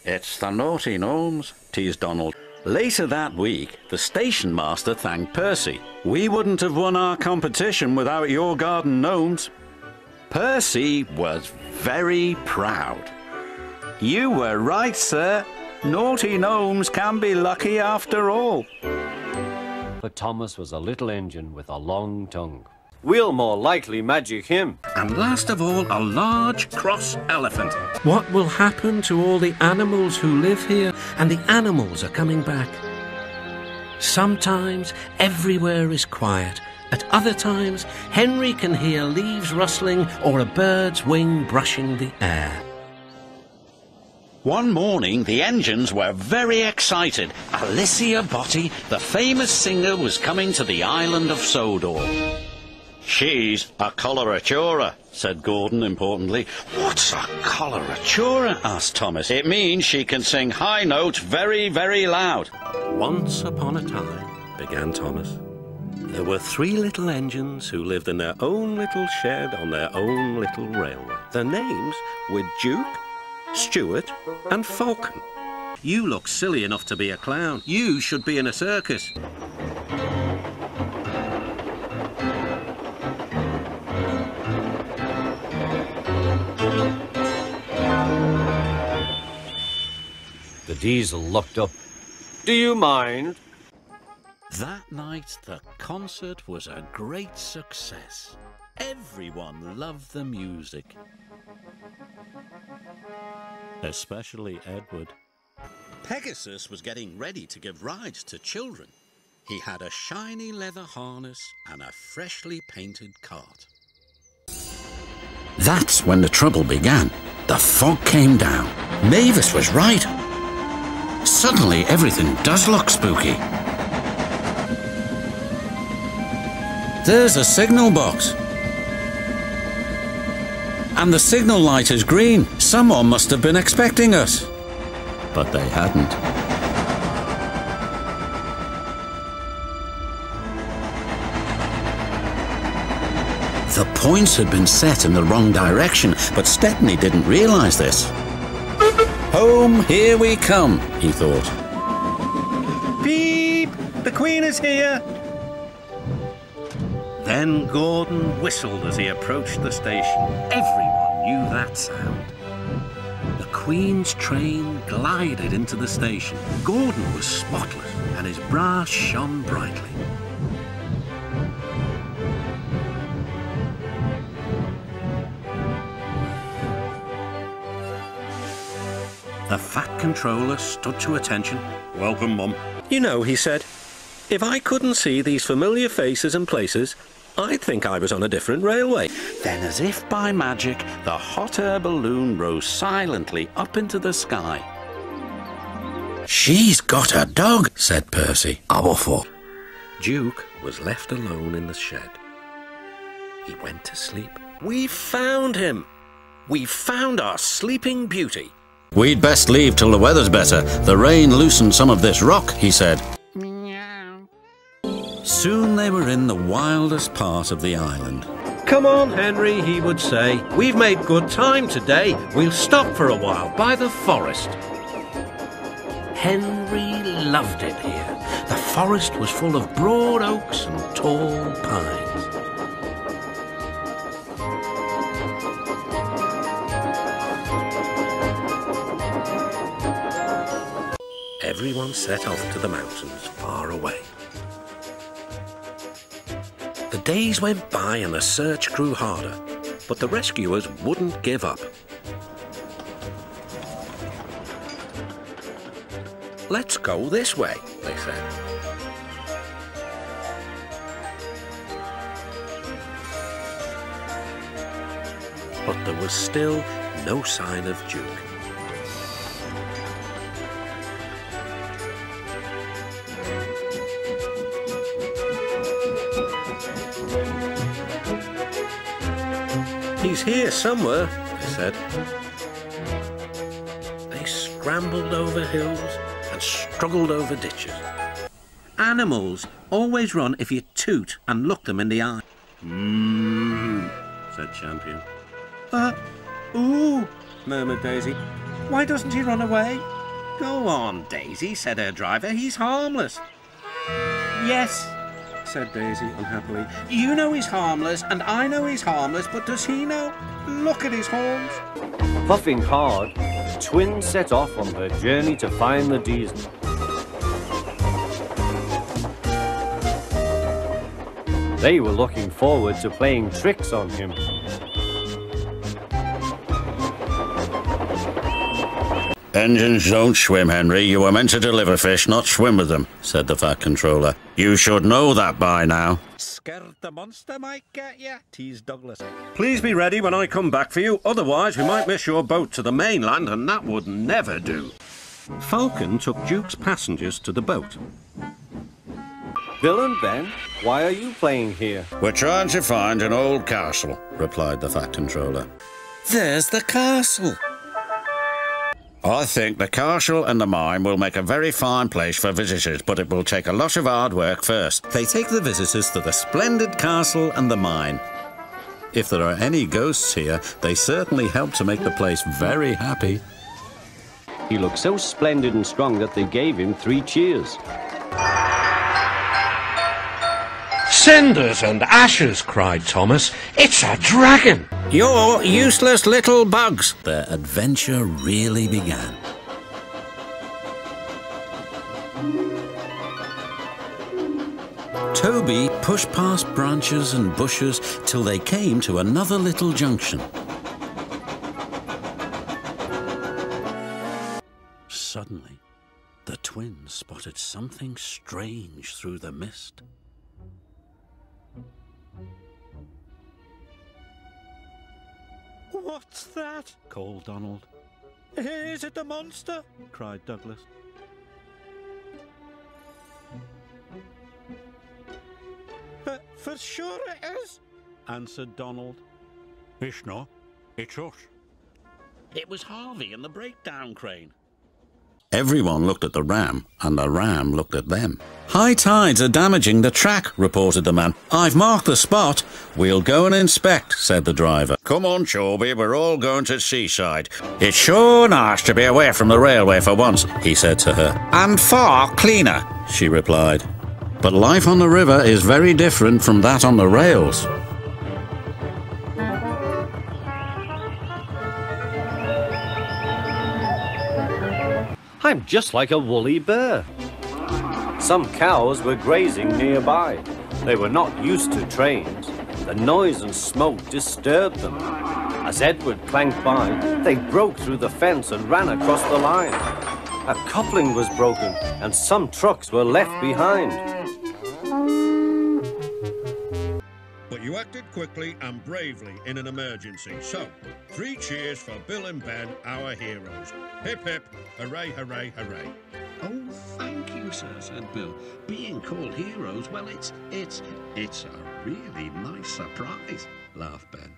It's the naughty gnomes, teased Donald. Later that week, the station master thanked Percy. We wouldn't have won our competition without your garden gnomes. Percy was very proud. You were right, sir. Naughty gnomes can be lucky after all. But Thomas was a little engine with a long tongue. We'll more likely magic him. And last of all, a large cross elephant. What will happen to all the animals who live here? And the animals are coming back. Sometimes everywhere is quiet. At other times, Henry can hear leaves rustling or a bird's wing brushing the air. One morning, the engines were very excited. Alicia Botti, the famous singer, was coming to the island of Sodor. She's a coloratura, said Gordon importantly. What's a coloratura? Asked Thomas. It means she can sing high notes very, very loud. Once upon a time, began Thomas, there were 3 little engines who lived in their own little shed on their own little railway. Their names were Duke, Stuart and Falcon. You look silly enough to be a clown. You should be in a circus. The diesel looked up. Do you mind? That night, the concert was a great success. Everyone loved the music. Especially Edward. Pegasus was getting ready to give rides to children. He had a shiny leather harness and a freshly painted cart. That's when the trouble began. The fog came down. Mavis was right. Suddenly, everything does look spooky. There's a signal box. And the signal light is green. Someone must have been expecting us. But they hadn't. The points had been set in the wrong direction, but Stepney didn't realise this. Home, here we come, he thought. Beep! The Queen is here! Then Gordon whistled as he approached the station. Everyone knew that sound. The Queen's train glided into the station. Gordon was spotless, and his brass shone brightly. The fat controller stood to attention. Welcome, Mum. You know, he said, if I couldn't see these familiar faces and places, I'd think I was on a different railway. Then, as if by magic, the hot air balloon rose silently up into the sky. She's got a dog, said Percy. Awful. Duke was left alone in the shed. He went to sleep. We found him. We found our sleeping beauty. We'd best leave till the weather's better. The rain loosened some of this rock, he said. Meow. Soon they were in the wildest part of the island. Come on, Henry, he would say. We've made good time today. We'll stop for a while by the forest. Henry loved it here. The forest was full of broad oaks and tall pines. Everyone set off to the mountains far away. The days went by and the search grew harder, but the rescuers wouldn't give up. Let's go this way, they said. But there was still no sign of Duke. He's here somewhere, they said. They scrambled over hills and struggled over ditches. Animals always run if you toot and look them in the eye. Said Champion. Ooh, murmured Daisy. Why doesn't he run away? Go on, Daisy, said her driver. He's harmless. Yes, said Daisy unhappily. You know he's harmless, and I know he's harmless, but does he know? Look at his horns. Puffing hard, the twins set off on their journey to find the diesel. They were looking forward to playing tricks on him. Engines don't swim, Henry. You were meant to deliver fish, not swim with them, said the Fat Controller. You should know that by now. Scared the monster might get you, teased Douglas. Please be ready when I come back for you, otherwise we might miss your boat to the mainland, and that would never do. Falcon took Duke's passengers to the boat. Bill and Ben, why are you playing here? We're trying to find an old castle, replied the Fat Controller. There's the castle. I think the castle and the mine will make a very fine place for visitors, but it will take a lot of hard work first. They take the visitors to the splendid castle and the mine. If there are any ghosts here, they certainly help to make the place very happy. He looked so splendid and strong that they gave him 3 cheers. Cinders and ashes, cried Thomas. It's a dragon! You're useless little bugs! Their adventure really began. Toby pushed past branches and bushes till they came to another little junction. Suddenly, the twins spotted something strange through the mist. What's that? Called Donald. Is it the monster? Cried Douglas. For sure it is, answered Donald. It's not. It's us. It was Harvey and the breakdown crane. Everyone looked at the ram, and the ram looked at them. High tides are damaging the track, reported the man. I've marked the spot. We'll go and inspect, said the driver. Come on, Choby, we're all going to Seaside. It's sure nice to be away from the railway for once, he said to her. And far cleaner, she replied. But life on the river is very different from that on the rails. I'm just like a woolly bear. Some cows were grazing nearby. They were not used to trains. The noise and smoke disturbed them. As Edward clanked by, they broke through the fence and ran across the line. A coupling was broken, and some trucks were left behind. But you acted quickly and bravely in an emergency. So, 3 cheers for Bill and Ben, our heroes. Hip hip, hooray, hooray, hooray. Oh, thank you, sir, said Bill. Being called heroes, well, it's a really nice surprise, laughed Ben.